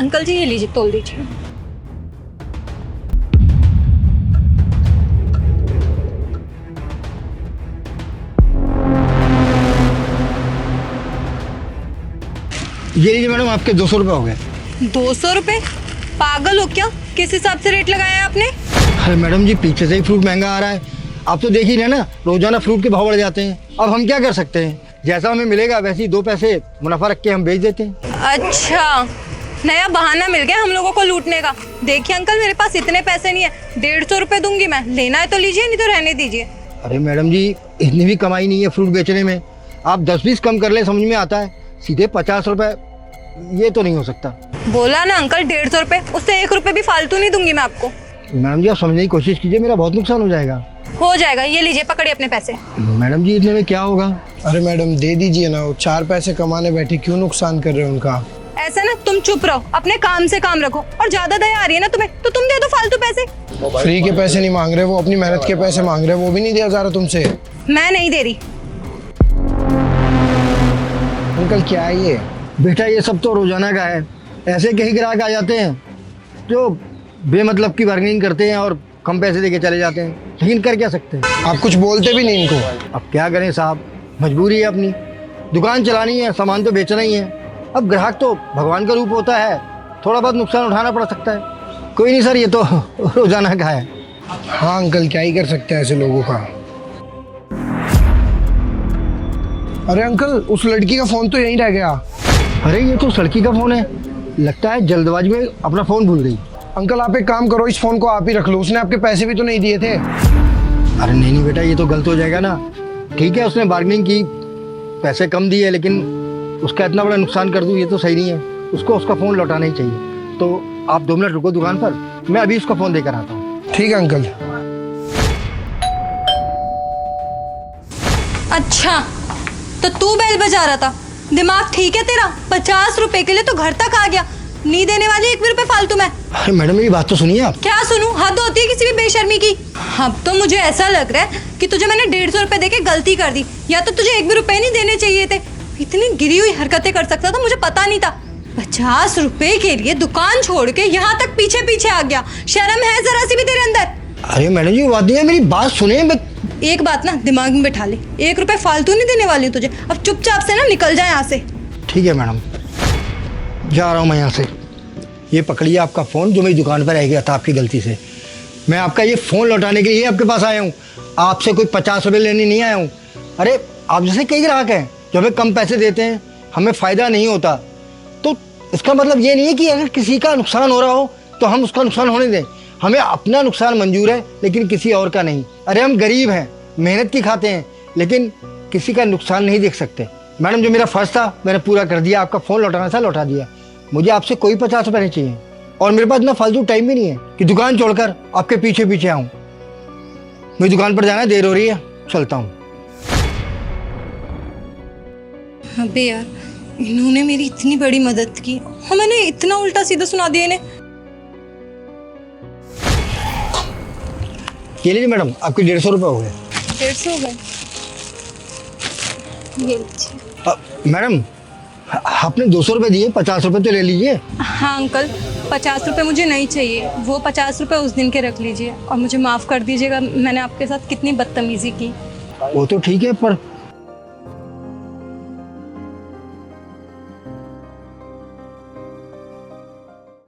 Uncle जी ये लीजिए, तोल दीजिए। ये लीजिए मैडम, आपके 200 रुपये हो गए। 200 रुपये? पागल हो क्या? किस हिसाब से रेट लगाया है आपने? अरे मैडम जी, पीछे से ही फ्रूट महंगा आ रहा है। आप तो देख ही रहे ना, रोजाना फ्रूट के भाव बढ़ जाते हैं। अब हम क्या कर सकते हैं, जैसा हमें मिलेगा वैसे ही 2 पैसे मुनाफा रख के हम बेच देते हैं। अच्छा, नया बहाना मिल गया हम लोगों को लूटने का। देखिए अंकल, मेरे पास इतने पैसे नहीं है, 150 रुपये दूंगी मैं। लेना है तो लीजिए, नहीं तो रहने दीजिए। अरे मैडम जी, इतनी भी कमाई नहीं है फ्रूट बेचने में। आप 10-20 कम कर ले, समझ में आता है। सीधे 50 रुपये, ये तो नहीं हो सकता। बोला ना अंकल, 150 रुपये, उससे 1 रुपये भी फालतू नहीं दूंगी मैं आपको। मैडम जी, आप समझने की कोशिश कीजिए, मेरा बहुत नुकसान हो जाएगा। हो जाएगा, ये लीजिए, पकड़िए अपने पैसे। मैडम जी, इतने में क्या होगा? अरे मैडम दे दीजिए ना, वो 4 पैसे कमाने बैठे, क्यों नुकसान कर रहे हो उनका। ऐसा ना, तुम चुप रहो, अपने काम से काम रखो। और ज्यादा दया आ रही है ना तुम्हें, तो तुम दे दो फालतू पैसे। फ्री के पैसे नहीं मांग रहे, वो अपनी मेहनत के पैसे मांग रहे, वो भी नहीं दिया जा रहा तुमसे। मैं नहीं दे रही। अंकल क्या है ये? बेटा, ये सब तो रोजाना का है। ऐसे कई ग्राहक आ जाते हैं जो बेमतलब की बार्गेनिंग करते हैं और कम पैसे देके चले जाते हैं, लेकिन कर क्या सकते हैं। आप कुछ बोलते भी नहीं इनको। अब क्या करें साहब, मजबूरी है अपनी। दुकान चलानी है, सामान तो बेचना ही है। अब ग्राहक तो भगवान का रूप होता है, थोड़ा बहुत नुकसान उठाना पड़ सकता है। कोई नहीं सर, ये तो रोजाना का है। हाँ अंकल, क्या ही कर सकते हैं ऐसे लोगों का। अरे अंकल, उस लड़की का फोन तो यहीं रह गया। अरे ये तो उस लड़की का फोन है, लगता है जल्दबाजी में अपना फोन भूल गई। अंकल आप एक काम करो, इस फोन को आप ही रख लो, उसने आपके पैसे भी तो नहीं दिए थे। अरे नहीं नहीं बेटा, ये तो गलत हो जाएगा ना। ठीक है, उसने बार्गेनिंग की, पैसे कम दिए, लेकिन उसका इतना बड़ा नुकसान कर दूं, ये तो सही नहीं है। उसको उसका फ़ोन लौटाना ही चाहिए। तो आप 2 मिनट रुको दुकान पर, मैं अभी उसका फ़ोन देकर आता हूँ। ठीक है अंकल। अच्छा, तो तू बेल बजा रहा था? दिमाग ठीक है तेरा? 50 रुपए के लिए तो घर तक आ गया। नहीं देने वाली 1 भी रुपए फालतू में। अरे मैडम, मेरी बात तो सुनिए आप। क्या सुनूं? हद होती है किसी भी बेशर्मी की। अब तो मुझे ऐसा लग रहा है कि तुझे मैंने 150 रुपए देके गलती कर दी, या तो तुझे 1 भी रुपए नहीं देने चाहिए थे। इतनी गिरी हुई हरकतें कर सकता था, मुझे पता नहीं था। 50 रुपए के लिए दुकान छोड़ के यहाँ तक पीछे पीछे आ गया। शर्म है जरा सी भी तेरे अंदर? अरे मैडम जी, वो बात नहीं है, मेरी बात सुने। एक बात ना दिमाग में बैठा ले, 1 रुपए फालतू नहीं देने वाली तुझे। अब चुपचाप से ना निकल जाए यहाँ से। ठीक है मैडम, जा रहा हूँ मैं यहाँ से। ये पकड़िए आपका फ़ोन, जो मेरी दुकान पर रह गया था आपकी गलती से। मैं आपका ये फ़ोन लौटाने के लिए आपके पास आया हूँ, आपसे कोई 50 रुपये लेने नहीं आया हूँ। अरे आप जैसे कई ग्राहक हैं जो हमें कम पैसे देते हैं, हमें फ़ायदा नहीं होता, तो इसका मतलब ये नहीं है कि अगर किसी का नुकसान हो रहा हो तो हम उसका नुकसान होने दें। हमें अपना नुकसान मंजूर है, लेकिन किसी और का नहीं। अरे हम गरीब हैं, मेहनत की खाते हैं, लेकिन किसी का नुकसान नहीं देख सकते। मैडम, जो मेरा फ़र्ज़ था मैंने पूरा कर दिया। आपका फ़ोन लौटाना था, लौटा दिया। मुझे आपसे कोई 50 रुपये नहीं चाहिए, और मेरे पास इतना फालतू टाइम भी नहीं है कि दुकान छोड़कर आपके पीछे पीछे आऊँ। मेरी दुकान पर जाना, देर हो रही है, चलता हूँ। अबे यार, इन्होंने मेरी इतनी बड़ी मदद की और मैंने इतना उल्टा सीधा सुना दिया इन्हें। ये लीजिए मैडम, आपके 150 रुपये हो गए। 150 हो गए? ये लीजिए। मैडम, आपने 200 रुपये दिए, 50 रुपये तो ले लीजिए। हाँ अंकल, 50 रुपये मुझे नहीं चाहिए। वो 50 रुपये उस दिन के रख लीजिए, और मुझे माफ़ कर दीजिएगा, मैंने आपके साथ कितनी बदतमीज़ी की। वो तो ठीक है, पर